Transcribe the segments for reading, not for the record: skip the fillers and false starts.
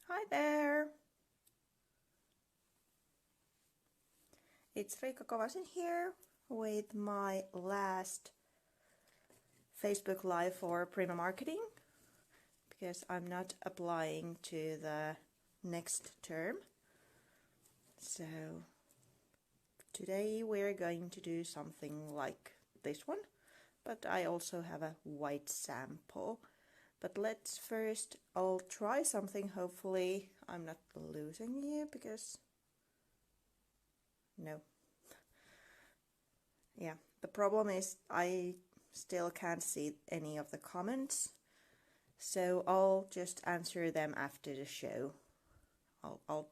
Hi there! It's Riikka Kovasin here with my last Facebook Live for primamarketing because I'm not applying to the next term. So today we're going to do something like this one, but I also have a white sample. But let's first, I'll try something. Hopefully I'm not losing you because no. Yeah, the problem is I still can't see any of the comments, so I'll just answer them after the show. I'll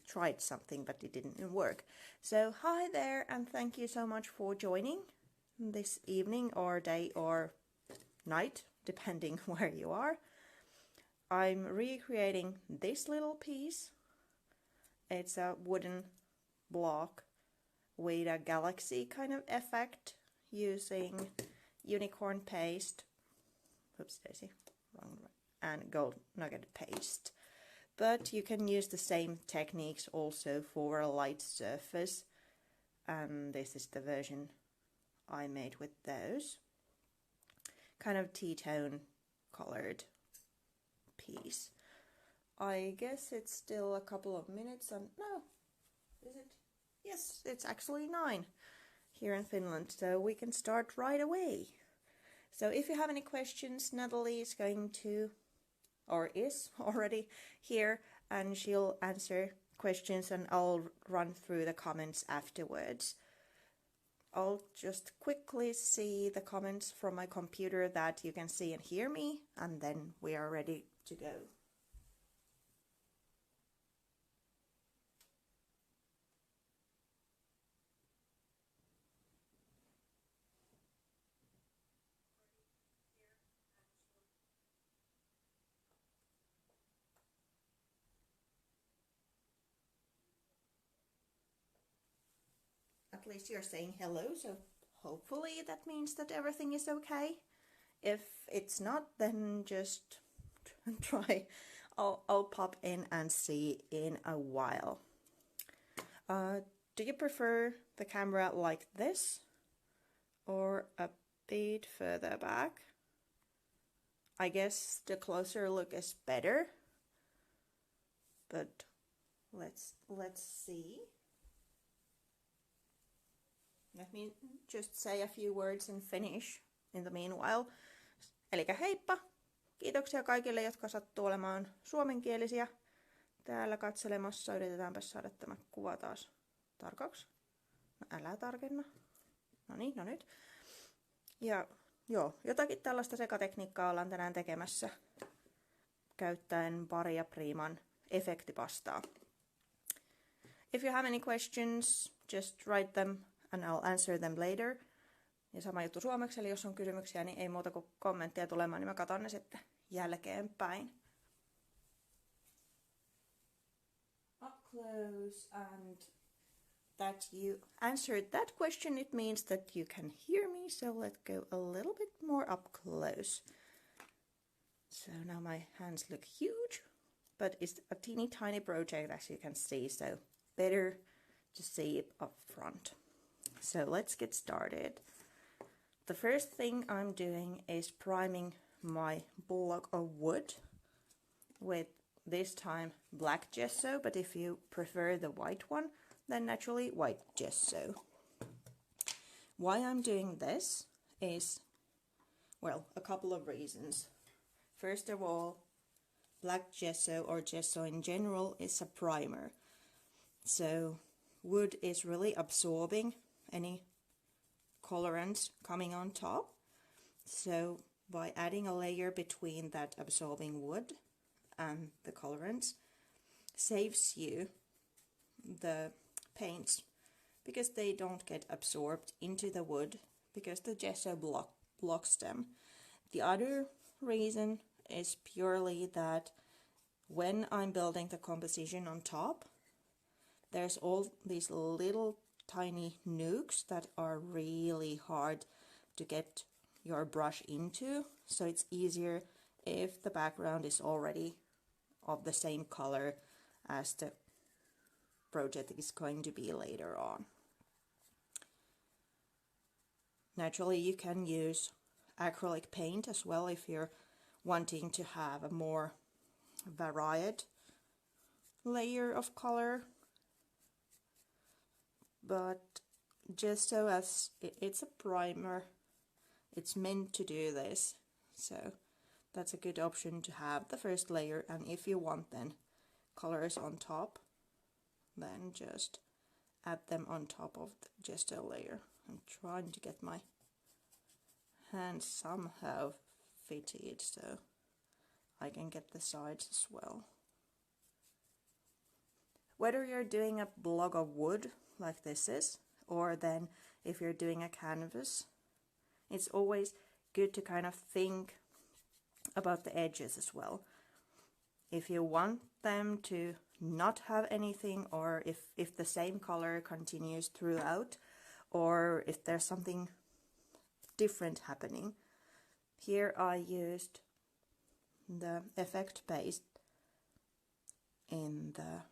tried something, but it didn't work. So hi there, and thank you so much for joining this evening or day or night, depending where you are. I'm recreating this little piece. It's a wooden block with a galaxy kind of effect using unicorn paste, oops daisy, wrong, and gold nugget paste. But you can use the same techniques also for a light surface, and this is the version I made with those. Kind of tea-tone colored piece. I guess it's still a couple of minutes and no, is it? Yes, it's actually 9 here in Finland, so we can start right away. So if you have any questions, Natalie is going to, or is already here, and she'll answer questions and I'll run through the comments afterwards. I'll just quickly see the comments from my computer that you can see and hear me, and then we are ready to go. At least you're saying hello, so hopefully that means that everything is okay. If it's not, then just try. I'll pop in and see in a while. Do you prefer the camera like this or a bit further back? I guess the closer look is better, but let's see. Let me just say a few words in Finnish in the meanwhile. Elikkä heippa! Kiitoksia kaikille, jotka sattuu olemaan suomenkielisiä täällä katselemassa. Yritetäänpä saada tämä kuva taas tarkaksi. No älä tarkenna. No niin, no nyt. Ja joo, jotakin tällaista sekatekniikkaa ollaan tänään tekemässä käyttäen paria priman efektipastaa. If you have any questions, just write them and I'll answer them later. Ja sama juttu suomeksi, eli jos on kysymyksiä, niin ei muuta kuin kommentteja tulemaan, niin mä katon ne sitten jälkeenpäin. Up close, and that you answered that question, it means that you can hear me, so let's go a little bit more up close. So now my hands look huge, but it's a teeny tiny project, as you can see, so better to see it up front. So let's get started. The first thing I'm doing is priming my block of wood with this time black gesso, but if you prefer the white one, then naturally white gesso. Why I'm doing this is, well, a couple of reasons. First of all, black gesso or gesso in general is a primer. So wood is really absorbing any colorants coming on top. So by adding a layer between that absorbing wood and the colorants saves you the paints because they don't get absorbed into the wood because the gesso blocks them. The other reason is purely that when I'm building the composition on top, there's all these little tiny nooks that are really hard to get your brush into, so it's easier if the background is already of the same color as the project is going to be later on. Naturally, you can use acrylic paint as well if you're wanting to have a more varied layer of color, but just so as it's a primer, it's meant to do this, so that's a good option to have the first layer. And if you want then colors on top, then just add them on top of just a layer. I'm trying to get my hand somehow fitted so I can get the sides as well. Whether you're doing a block of wood like this is, or then if you're doing a canvas, it's always good to kind of think about the edges as well. If you want them to not have anything, or if the same color continues throughout, or if there's something different happening. Here I used the effect paste in the,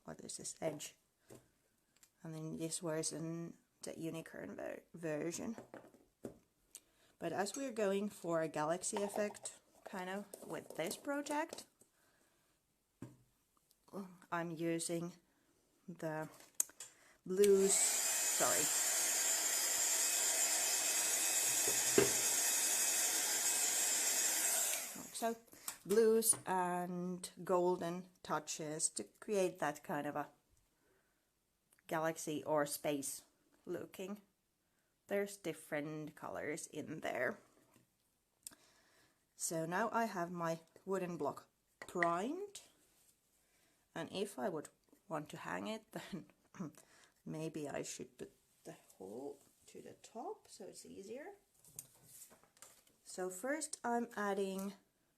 what is this, edge, and then this was in the unicorn version. But as we're going for a galaxy effect kind of with this project, I'm using the blues, sorry, so blues and golden touches to create that kind of a galaxy or space looking. There's different colors in there. So now I have my wooden block primed, and if I would want to hang it, then maybe I should put the hole to the top so it's easier. So first I'm adding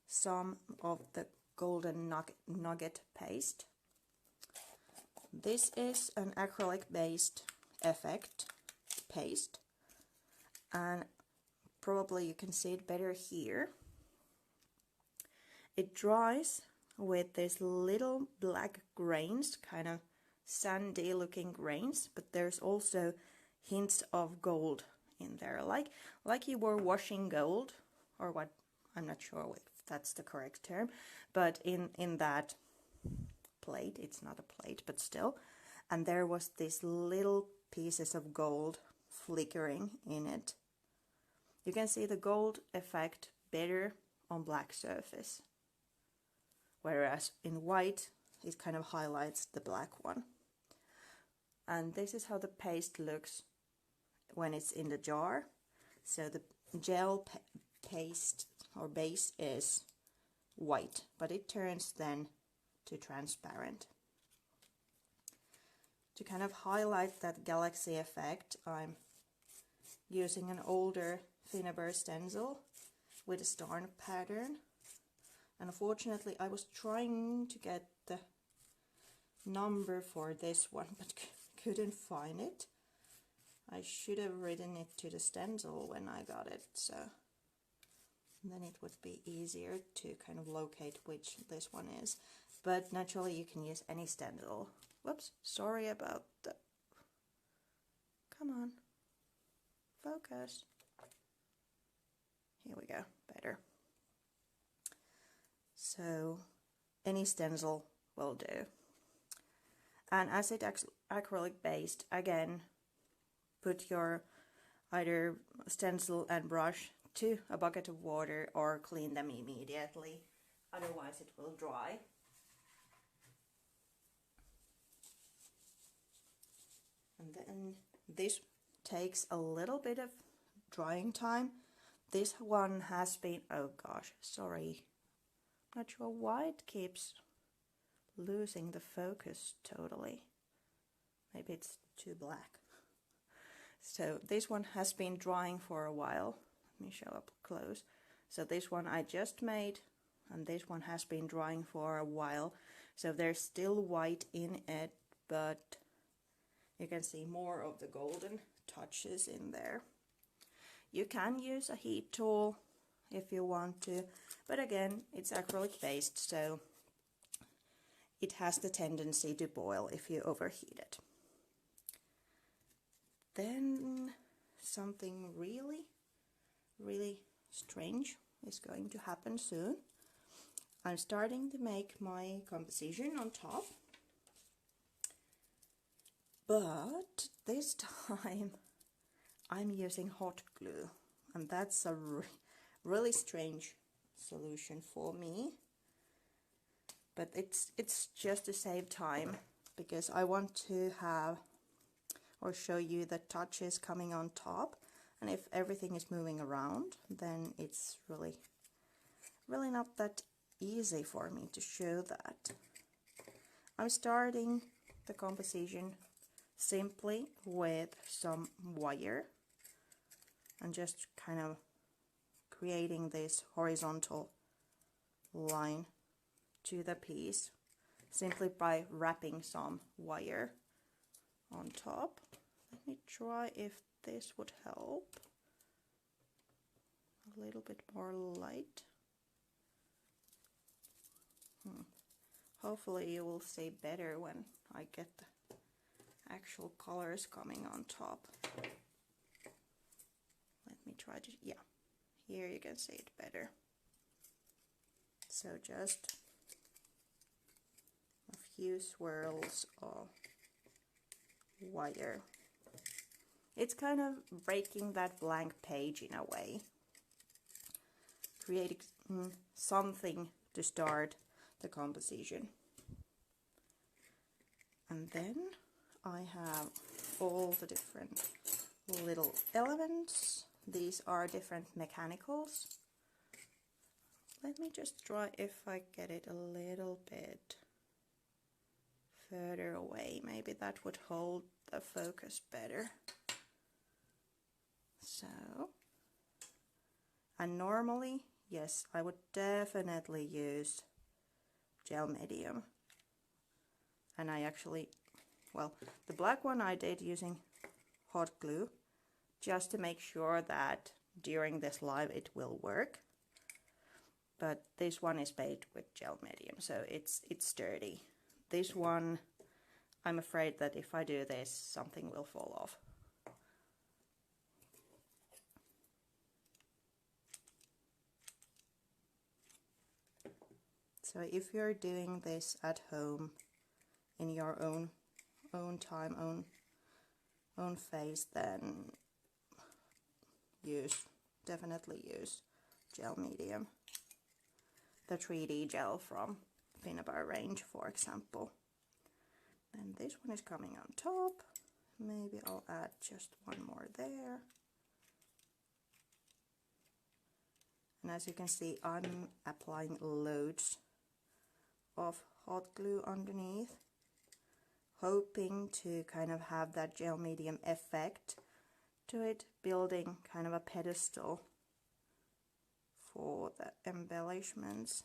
some of the golden nugget paste. This is an acrylic based effect paste, and probably you can see it better here. It dries with these little black grains, kind of sandy looking grains, but there's also hints of gold in there, like you were washing gold, or what, I'm not sure if that's the correct term, but in that plate, it's not a plate, but still, and there was these little pieces of gold flickering in it. You can see the gold effect better on black surface, whereas in white it kind of highlights the black one. And this is how the paste looks when it's in the jar. So the gel paste or base is white, but it turns then to transparent. To kind of highlight that galaxy effect, I'm using an older thinner stencil with a star pattern. And unfortunately I was trying to get the number for this one, but couldn't find it. I should have written it to the stencil when I got it, so then it would be easier to kind of locate which this one is. But naturally you can use any stencil. Whoops, sorry about the... Come on, focus. Here we go, better. So any stencil will do. And as it's acrylic based, again, put your either stencil and brush to a bucket of water or clean them immediately, otherwise it will dry. And then this takes a little bit of drying time. This one has been, oh gosh, sorry, not sure why it keeps losing the focus totally. Maybe it's too black. So this one has been drying for a while. Let me show up close. So this one I just made, and this one has been drying for a while. So there's still white in it, but you can see more of the golden touches in there. You can use a heat tool if you want to, but again, it's acrylic based, so it has the tendency to boil if you overheat it. Then something really, really strange is going to happen soon. I'm starting to make my composition on top, but this time I'm using hot glue, and that's a really strange solution for me. But it's just to save time, because I want to have or show you the touches coming on top, and if everything is moving around, then it's really not that easy for me to show that. I'm starting the composition simply with some wire and just kind of creating this horizontal line to the piece simply by wrapping some wire on top. Let me try if this would help. A little bit more light. Hopefully you will see better when I get the actual colors coming on top. Let me try to, yeah, here you can see it better. So just a few swirls of wire. It's kind of breaking that blank page in a way, creating something to start the composition. And then I have all the different little elements. These are different mechanicals. Let me just try if I get it a little bit further away. Maybe that would hold the focus better. So, and normally, yes, I would definitely use gel medium. And I actually, well, the black one I did using hot glue, just to make sure that during this live it will work. But this one is made with gel medium, so it's sturdy. This one, I'm afraid that if I do this, something will fall off. So if you're doing this at home in your own time, own phase, then definitely use gel medium. The 3D gel from Finnabar range, for example. And this one is coming on top. Maybe I'll add just one more there. And as you can see, I'm applying loads of hot glue underneath, hoping to kind of have that gel medium effect to it, building kind of a pedestal for the embellishments.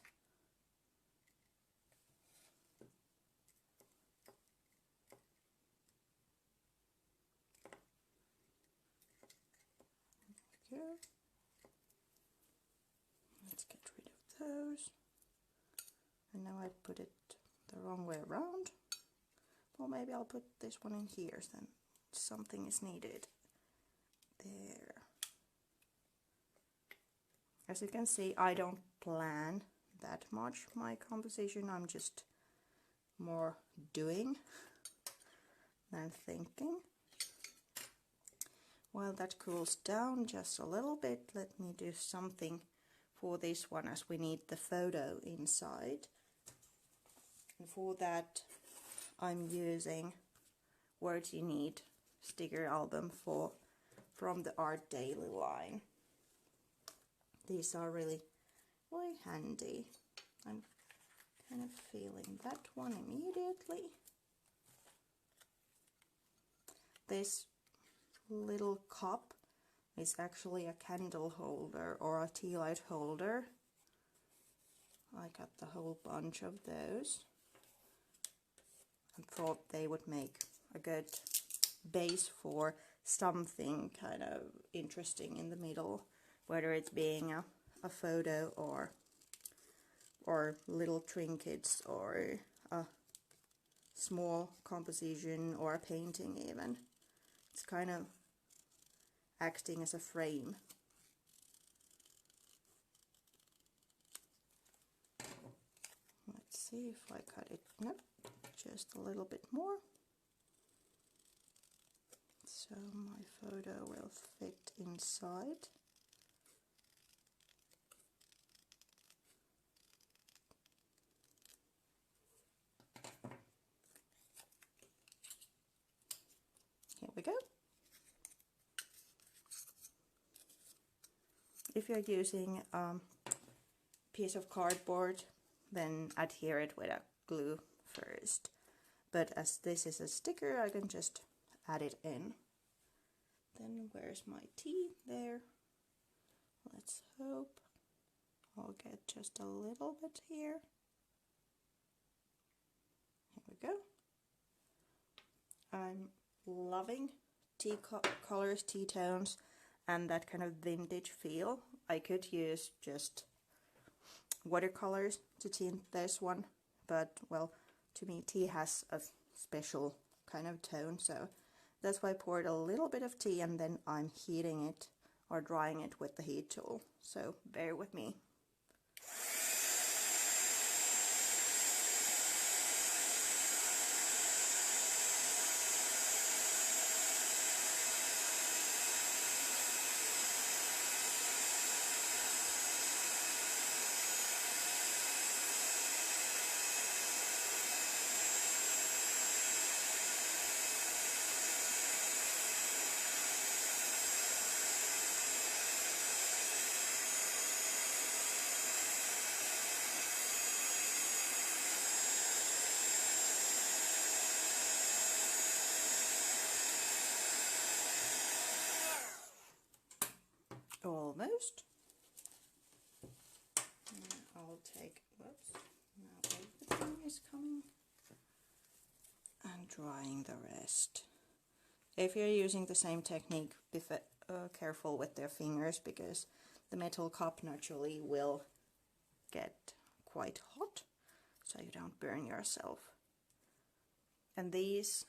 There we go. Let's get rid of those. And now I put it the wrong way around. Well, maybe I'll put this one in here, then something is needed. There. As you can see, I don't plan that much my composition. I'm just more doing than thinking. While that cools down just a little bit, let me do something for this one, as we need the photo inside. And for that, I'm using Words You Need sticker album from the Art Daily line. These are really handy. I'm kind of feeling that one immediately. This little cup is actually a candle holder or a tea light holder. I got the whole bunch of those and thought they would make a good base for something kind of interesting in the middle, whether it's being a a photo or little trinkets or a small composition or a painting even. It's kind of acting as a frame. Let's see if I cut it. Nope, just a little bit more. So my photo will fit inside. Here we go. If you're using a piece of cardboard, then adhere it with a glue first. But as this is a sticker, I can just add it in. Then where's my tea? There. Let's hope I'll get just a little bit here. Here we go. I'm loving tea colors, tea tones, and that kind of vintage feel. I could use just watercolors to tint this one, but well, to me tea has a special kind of tone, so that's why I poured a little bit of tea and then I'm heating it or drying it with the heat tool, so bear with me. Almost. I'll take, whoops, now everything is coming, and drying the rest. If you're using the same technique, be careful with their fingers, because the metal cup naturally will get quite hot, so you don't burn yourself. And these,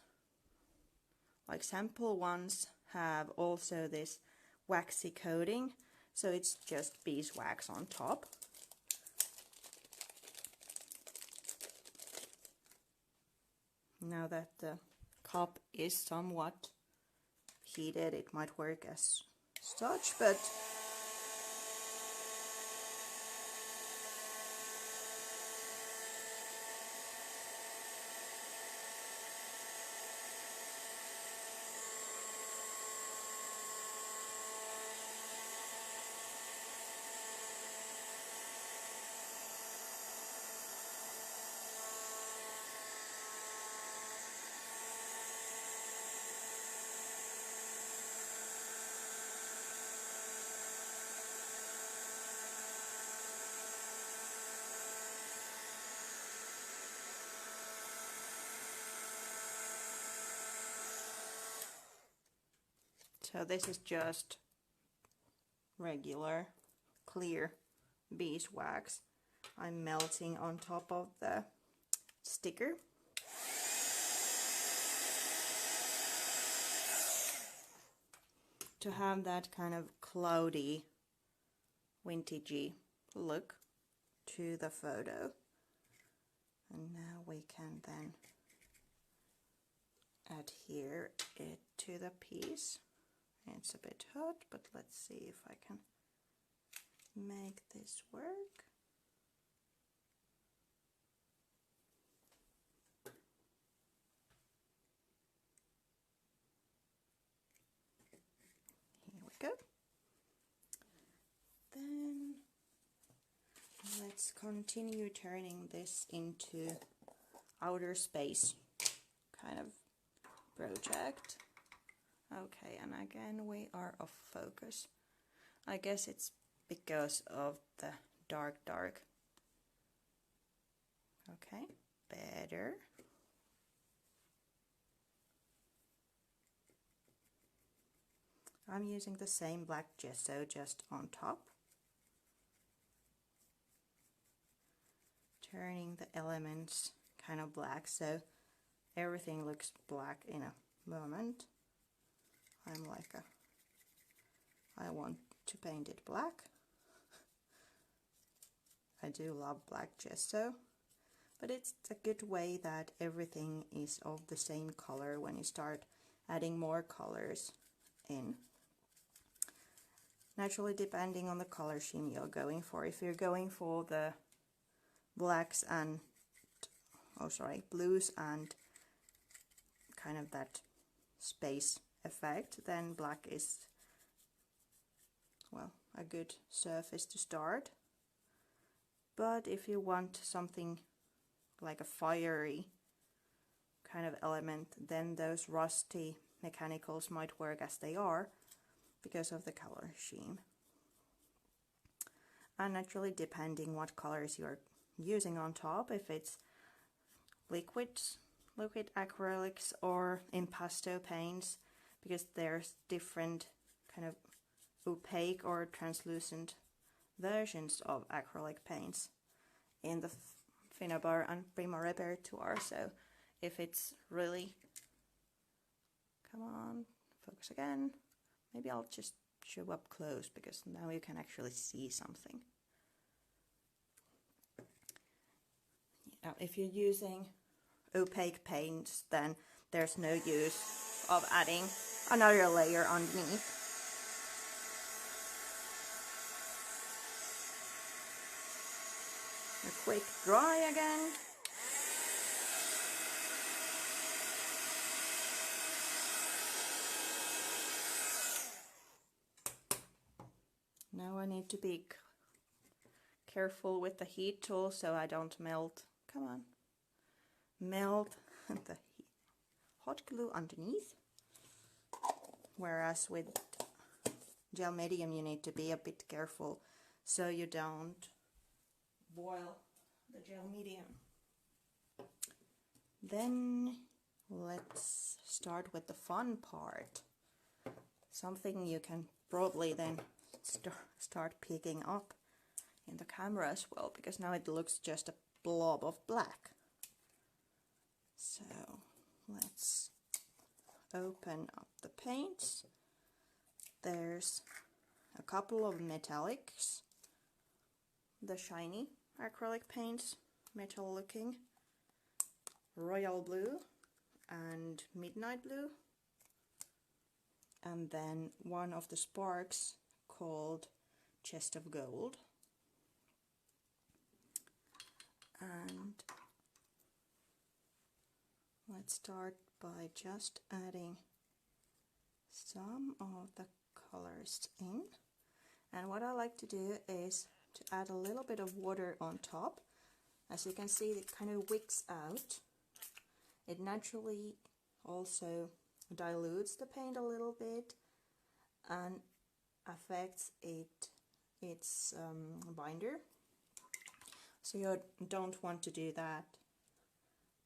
like sample ones, have also this waxy coating, so it's just beeswax on top. Now that the cup is somewhat heated, it might work as such, but so this is just regular clear beeswax I'm melting on top of the sticker. To have that kind of cloudy, vintagey look to the photo. And now we can then adhere it to the piece. It's a bit hot, but let's see if I can make this work. Here we go. Then let's continue turning this into outer space kind of project. Okay, and again we are off focus. I guess it's because of the dark. Okay, better. I'm using the same black gesso just on top. turning the elements kind of black, so everything looks black in a moment. I'm like I want to paint it black. I do love black gesso, but it's a good way that everything is of the same color when you start adding more colors in. Naturally, depending on the color scheme you're going for. If you're going for the blacks and blues and kind of that space effect, then black is, well, a good surface to start. But if you want something like a fiery kind of element, then those rusty mechanicals might work as they are because of the color scheme. And naturally, depending what colors you're using on top, if it's liquid acrylics or impasto paints, because there's different kind of opaque or translucent versions of acrylic paints in the Finnabar and Prima repertoire. So if it's really, come on, focus again. Maybe I'll just show up close because now you can actually see something. Now, if you're using opaque paints, then there's no use of adding another layer underneath. A quick dry again. Now I need to be careful with the heat tool so I don't melt. Come on. Melt the hot glue underneath. Whereas with gel medium you need to be a bit careful so you don't boil the gel medium. Then let's start with the fun part. Something you can probably then start picking up in the camera as well, because now it looks just a blob of black. So let's open up the paints. There's a couple of metallics, the shiny acrylic paints, metal looking, royal blue and midnight blue, and then one of the sparks called chest of gold. And let's start by just adding some of the colors in. And what I like to do is to add a little bit of water on top. As you can see, it kind of wicks out. It naturally also dilutes the paint a little bit and affects its binder. So you don't want to do that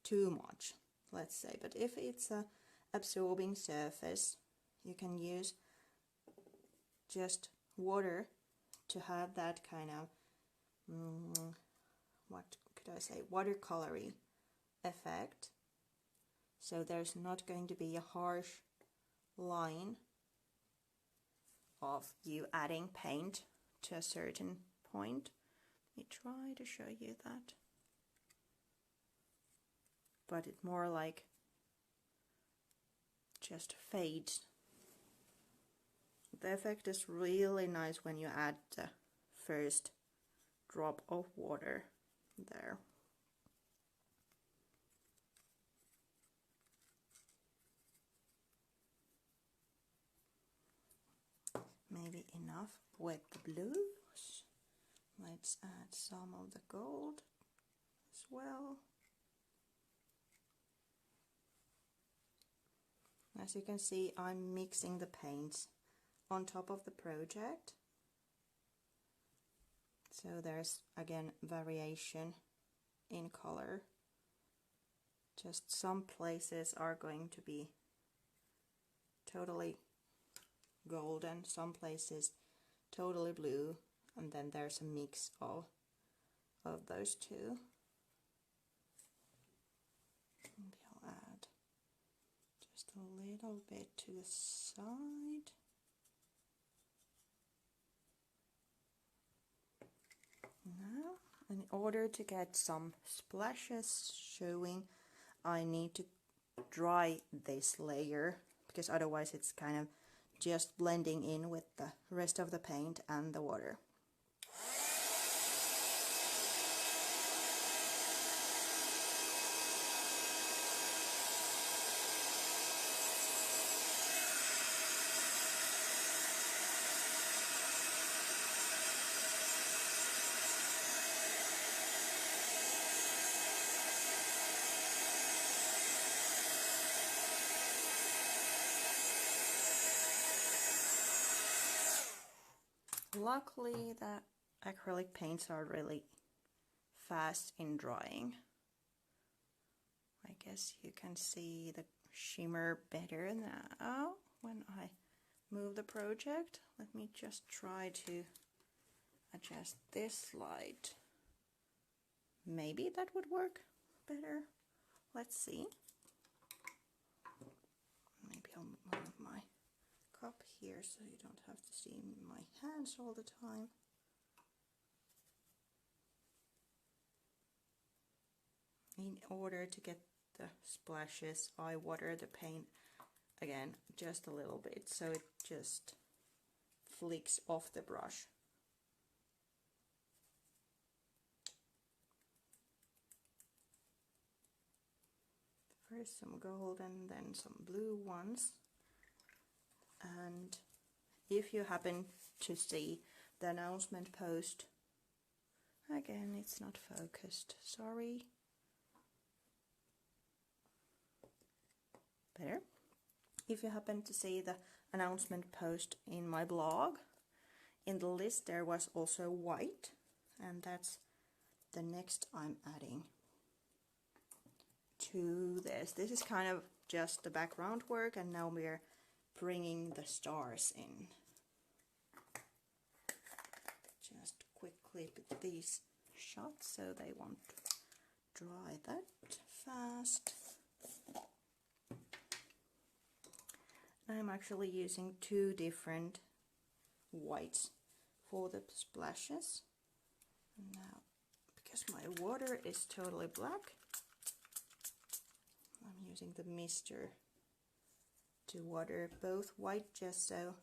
too much, let's say. But if it's a absorbing surface, you can use just water to have that kind of, what could I say, watercolory effect. So there's not going to be a harsh line of you adding paint to a certain point. Let me try to show you that. But it more like just fades. The effect is really nice when you add the first drop of water there. Maybe enough with the blues. Let's add some of the gold as well. As you can see, I'm mixing the paints on top of the project. So there's again variation in color. Just some places are going to be totally golden, some places totally blue, and then there's a mix of those two. Maybe I'll add just a little bit to the side. Now, in order to get some splashes showing, I need to dry this layer, because otherwise it's kind of just blending in with the rest of the paint and the water. Luckily, the acrylic paints are really fast in drying. I guess you can see the shimmer better now when I move the project. Let me just try to adjust this light. Maybe that would work better. Let's see. Maybe I'll move my cup here so you don't have to see my hands all the time. In order to get the splashes, I water the paint again just a little bit so it just flicks off the brush. First some gold and then some blue ones. And if you happen to see the announcement post, again it's not focused, sorry. Better. If you happen to see the announcement post in my blog, in the list there was also white, and that's the next I'm adding to this. This is kind of just the background work, and now we're bringing the stars in. Just quickly put these shots so they won't dry that fast. I'm actually using two different whites for the splashes. And now, because my water is totally black, I'm using the mister to water both white gesso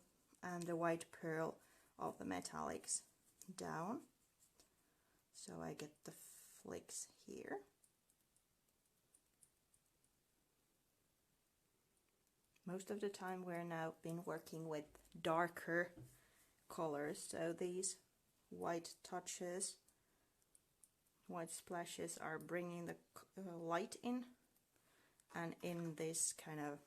and the white pearl of the metallics down, so I get the flicks here. Most of the time we're now been working with darker colors, so these white touches, white splashes are bringing the light in, and in this kind of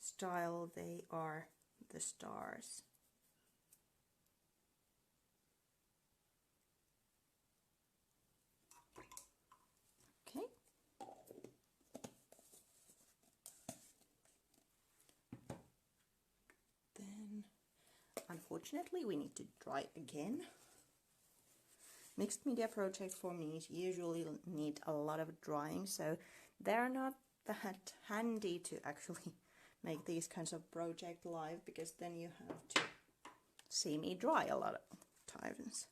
style they are the stars. Okay. Then unfortunately we need to dry again. Mixed media projects for me usually need a lot of drying, so they're not that handy to actually make these kinds of project live, because then you have to see me dry a lot of times.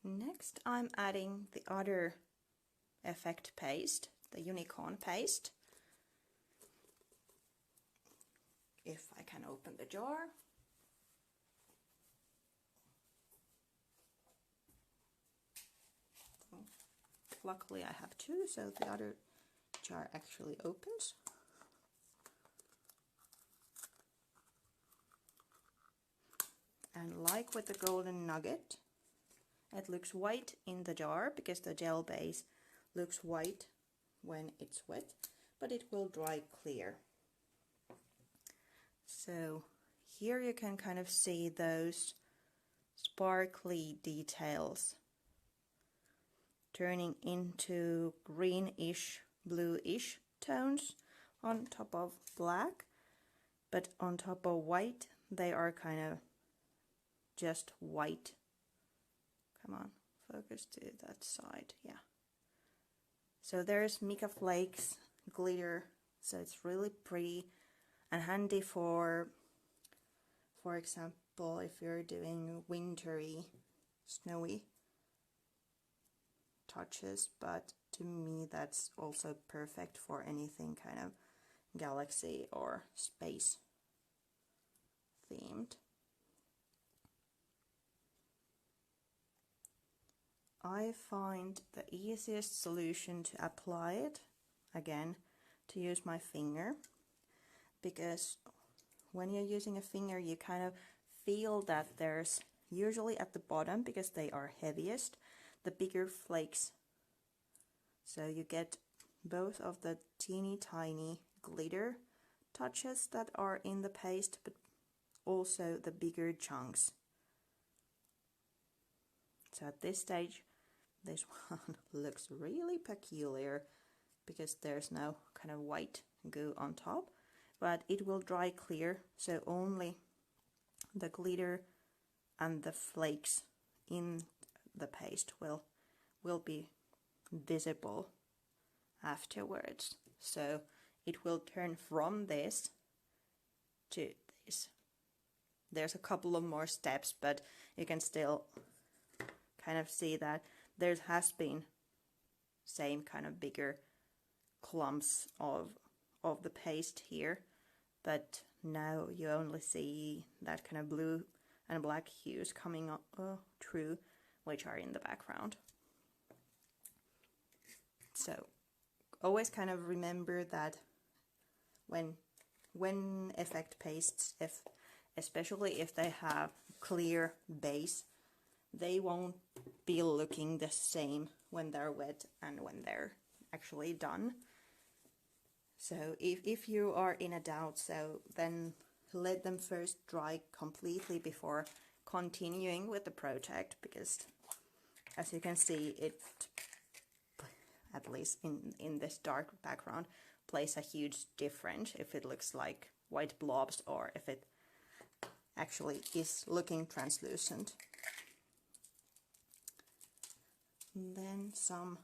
Next, I'm adding the other effect paste, the unicorn paste. If I can open the jar. Luckily I have two, so the other jar actually opens. And like with the golden nugget, it looks white in the jar because the gel base looks white when it's wet, but it will dry clear. So here you can kind of see those sparkly details turning into greenish, bluish tones on top of black, but on top of white they are kind of just white. Come on, focus to that side, yeah. So there's mica flakes, glitter, so it's really pretty and handy for example, if you're doing wintry, snowy touches, but to me that's also perfect for anything kind of galaxy or space themed. I find the easiest solution to apply it, again, to use my finger, because when you're using a finger you kind of feel that there's usually at the bottom, because they are heaviest, the bigger flakes. So you get both of the teeny tiny glitter touches that are in the paste, but also the bigger chunks. So at this stage this one looks really peculiar because there's no kind of white goo on top, but it will dry clear, so only the glitter and the flakes in the paste will be visible afterwards. So it will turn from this to this. There's a couple of more steps, but you can still kind of see that there has been same kind of bigger clumps of the paste here, but now you only see that kind of blue and black hues coming up through, which are in the background. So always kind of remember that when effect pastes, especially if they have clear base, they won't be looking the same when they're wet and when they're actually done. So if you are in a doubt, so then let them first dry completely before continuing with the project, because as you can see, it, at least in this dark background, plays a huge difference if it looks like white blobs or if it actually is looking translucent. And then some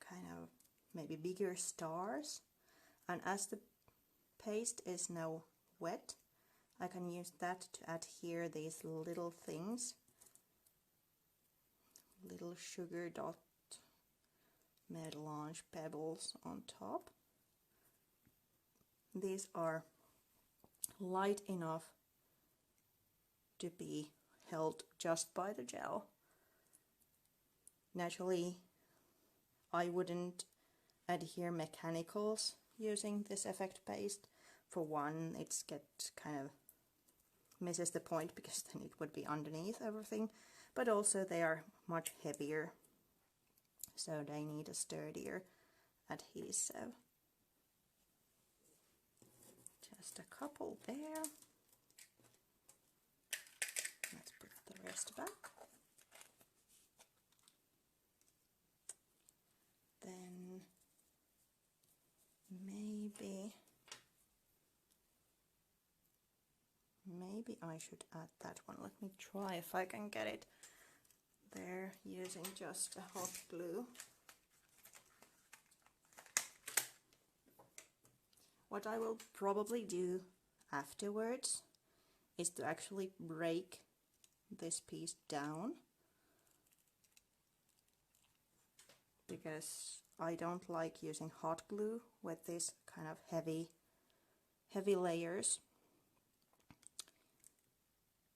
kind of maybe bigger stars, and as the paste is now wet, I can use that to adhere these little things, little sugar dot melange pebbles on top. These are light enough to be held just by the gel. Naturally, I wouldn't adhere mechanicals using this effect paste. For one, it's kind of misses the point because then it would be underneath everything, but also they are much heavier, so they need a sturdier adhesive. Just a couple there. Let's put the rest back. Then maybe I should add that one. Let me try if I can get it there using just a hot glue. What I will probably do afterwards is to actually break this piece down, because I don't like using hot glue with this kind of heavy layers.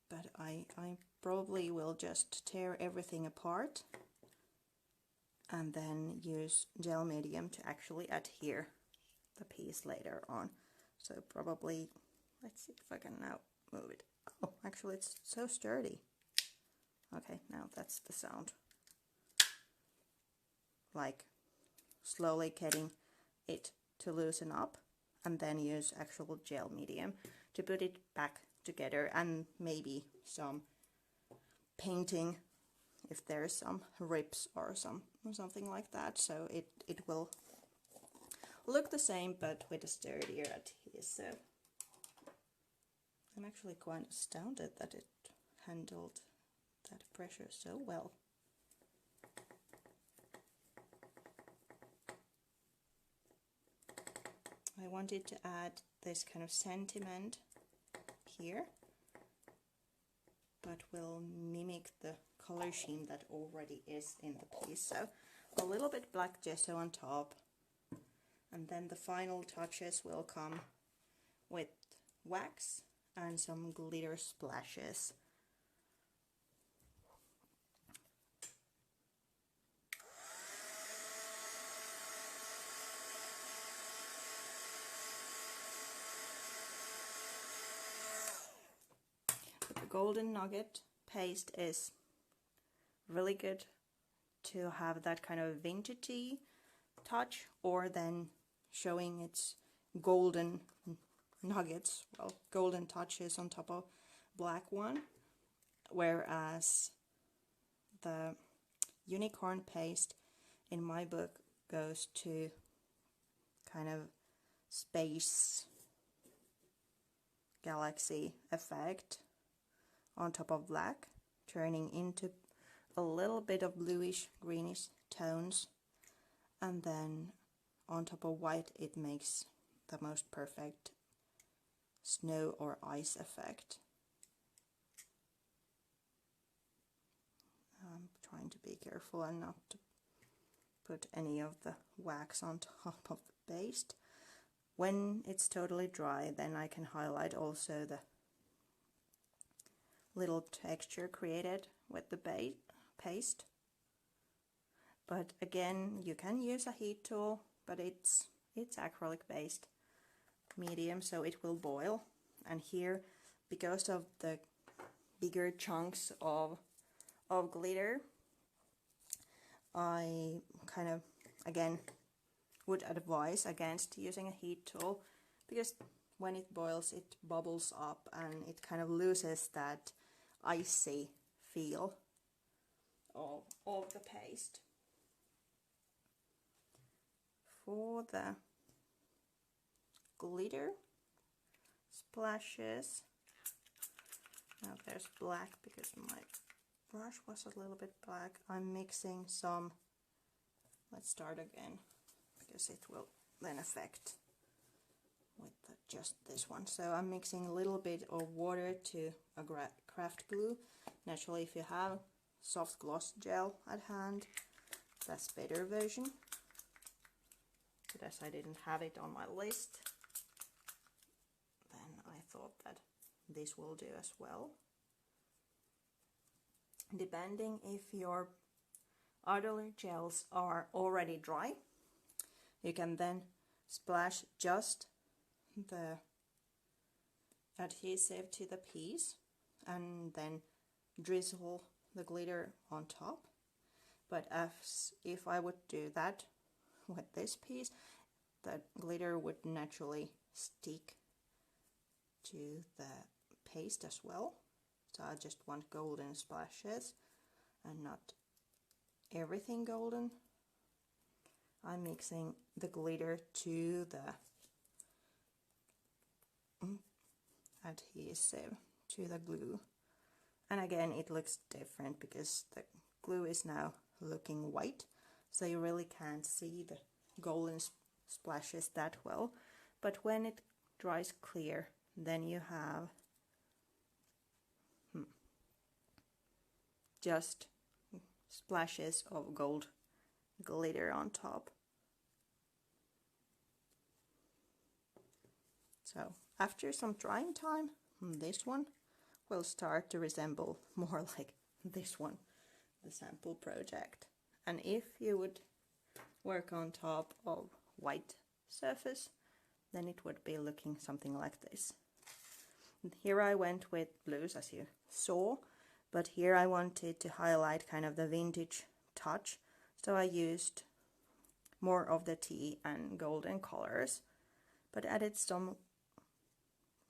But I probably will just tear everything apart and then use gel medium to actually adhere the piece later on. So probably, let's see if I can now move it. Oh, actually it's so sturdy. Okay, now that's the sound. Like slowly getting it to loosen up and then use actual gel medium to put it back together, and maybe some painting if there's some rips or something like that, so it will look the same but with a sturdier adhesive. I'm actually quite astounded that it handled that pressure so well. I wanted to add this kind of sentiment here, but will mimic the color scheme that already is in the piece. So a little bit black gesso on top, and then the final touches will come with wax and some glitter splashes. The golden nugget paste is really good to have that kind of vintagey touch, or then showing its golden nuggets, well, golden touches on top of black one, whereas the unicorn paste in my book goes to kind of space galaxy effect on top of black, turning into a little bit of bluish greenish tones, and then on top of white it makes the most perfect snow or ice effect. I'm trying to be careful and not to put any of the wax on top of the paste. When it's totally dry, then I can highlight also the little texture created with the paste. But again, you can use a heat tool, but it's acrylic based medium, so it will boil. And here, because of the bigger chunks of glitter, I kind of again would advise against using a heat tool, because when it boils it bubbles up and it kind of loses that icy feel of the paste. For the glitter splashes, now there's black because my brush was a little bit black. I'm mixing some, let's start again because it will then affect with just this one. So I'm mixing a little bit of water to a craft glue. Naturally, if you have soft gloss gel at hand, that's better version, but as I didn't have it on my list, then I thought that this will do as well. Depending if your other gels are already dry, you can then splash just the adhesive to the piece and then drizzle the glitter on top. But if I would do that with this piece, the glitter would naturally stick to the paste as well. So I just want golden splashes and not everything golden. I'm mixing the glitter to the adhesive, to the glue. And again, it looks different because the glue is now looking white, so you really can't see the golden splashes that well. But when it dries clear, then you have just splashes of gold glitter on top. So after some drying time, this one will start to resemble more like this one, the sample project. And if you would work on top of white surface, then it would be looking something like this. And here I went with blues, as you saw, but here I wanted to highlight kind of the vintage touch, so I used more of the tea and golden colors. but added some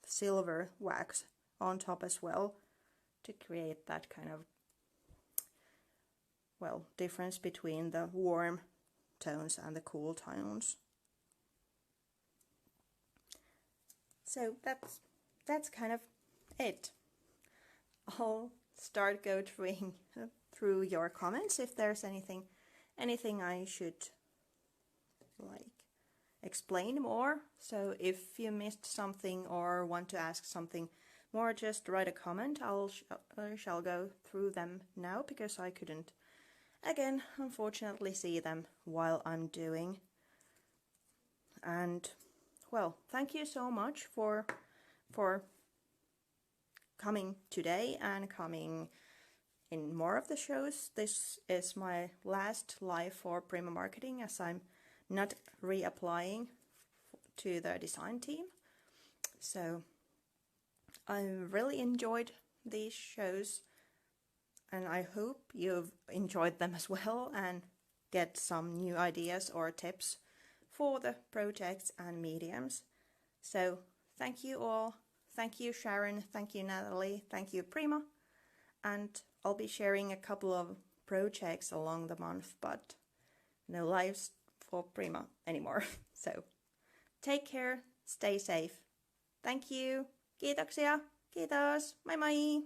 silver wax on top as well to create that kind of, well, difference between the warm tones and the cool tones. So that's kind of it. I'll start go through your comments if there's anything I should like explain more. So if you missed something or want to ask something more, just write a comment. I shall go through them now because I couldn't, again, unfortunately see them while I'm doing. And well, thank you so much for coming today and coming in more of the shows. This is my last live for primaMarketing, as I'm not reapplying to the design team. So I really enjoyed these shows, and I hope you've enjoyed them as well and get some new ideas or tips for the projects and mediums. So thank you all. Thank you, Sharon. Thank you, Natalie. Thank you, Prima. And I'll be sharing a couple of projects along the month, but no lives for Prima anymore. So take care, stay safe. Thank you. Kiitoksia. Kiitos. Moi moi.